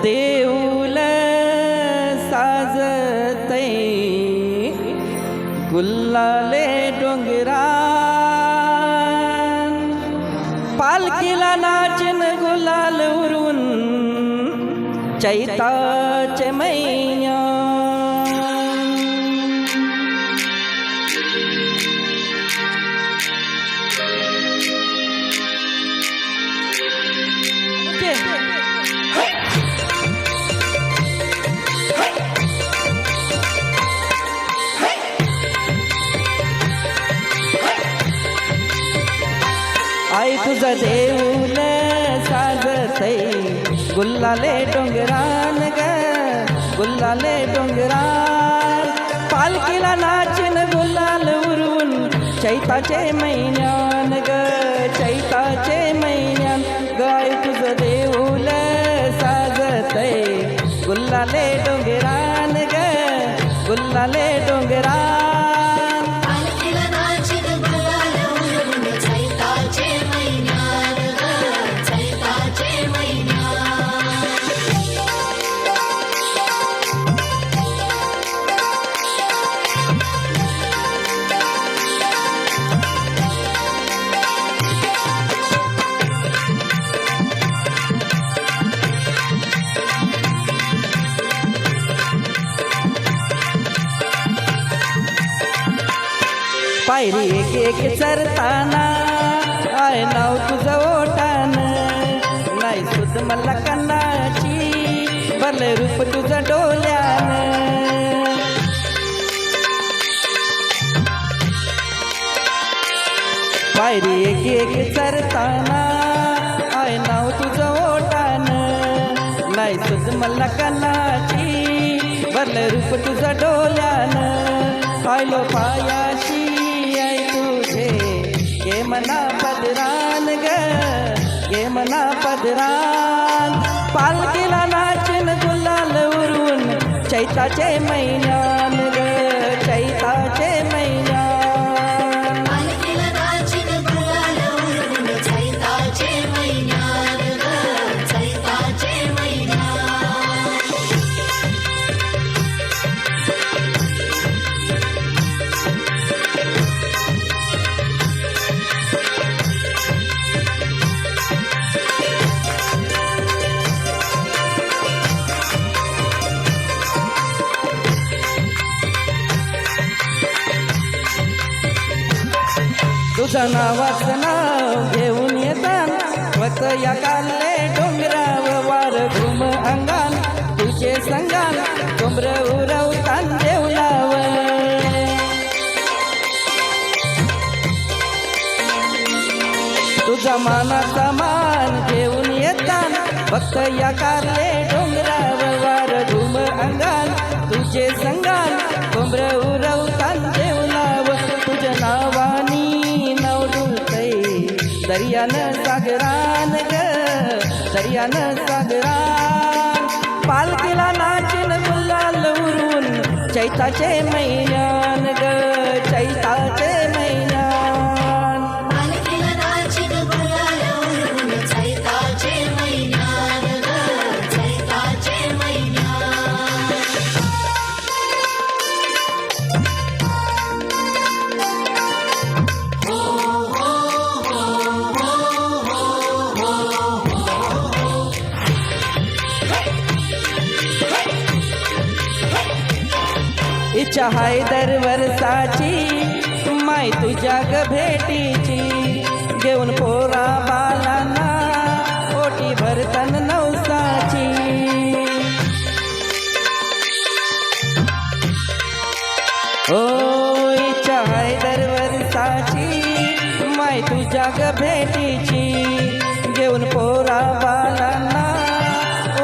देऊल साजतै गुल्लाले डोंगरान पालखीला नाचन गुलाल उरून चैताचे मैया आई तुझं देऊल साजतै गुल्लाले डोंगरान ग गुल्लाले डोंगरान पालखीला नाचन गुलाल उरून चैताचे महिन्यान ग चैताचे महिन्यान ग आई तुझं देऊल साजतै गुल्लाले डोंगरान ग गुल्लाले डोंगरान पायरी एक एक चरताना आय नाव तुझं ओठान नाही सुद मला कन्नाची भरले रूप तुझं डोल्यान पायरी एक एक चरताना आय नाव तुझं ओठान नाही सुद मला कन्नाची भरले रूप तुझं डोल्यान आयलो पायाशी गे मना पदरान ग गे मना पदरान पालखीला नाचन गुलाल उरून चैताचे महिन्यान ग चैताचे महिन्यान पालखीला नाचन गुलाल उरून चैताचे महिन्यान ग चैताचे महिन्यान तुझं नावाचं नाव घेऊन येतान वत या काले डोंगराव वार घुम अंगान तुझे संगान डोंगर उरवतान देवलाव तुझा मानाचा मान घेऊन येतान फक्त या काले डोंगराव वार घुम अंगान तुझे संगान डोंगर उरवतान देवलाव तुझ्या नावानी दर्यान सागरान ग दर्यान सागरान पालखीला नाचन गुलाल उरून चैताचे महिन्यान ग चैताचे महिन्यान पालखीला नाचन गुलाल उरून चैताचे महिन्यान ग चैताचे महिन्यान इच्छा हाय दर वर्षाची माय तुझ्या ग भेटीची घेऊन पोरा बालांना ओटी भरतन नवसाची ओ इच्छा हाय दर वर्षाची माय तुझ्या ग भेटीची घेऊन पोरा बालांना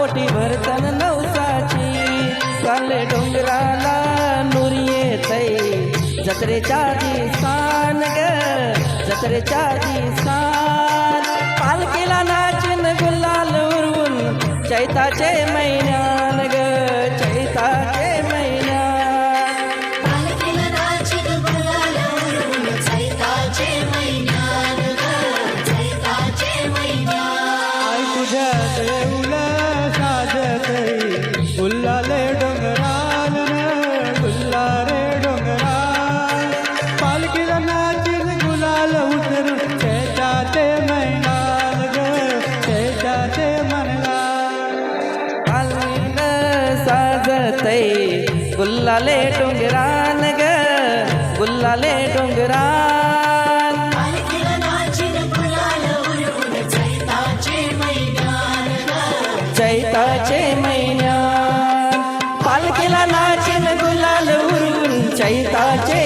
ओटी भरतन नवसाची काले डोंगराला जत्रेच्या दिसान ग जत्रेच्या दिसान पालखीला नाचन गुलाल उरून चैताचे महिन्यान ग चैताचे महिन्यान पालखीला नाचन गुलाल उरून चैताचे महिन्यान ग चैताचे महिन्यान तुझ्या देऊल साजत बसतय गुल्लाले डोंगरान ग गुल्लाले डोंगरान पालखीला नाचिन गुलाल उडवून चैताचे मैदान ग चैताचे महिन्यात पालखीला नाचिन गुलाल उडवून चैताचे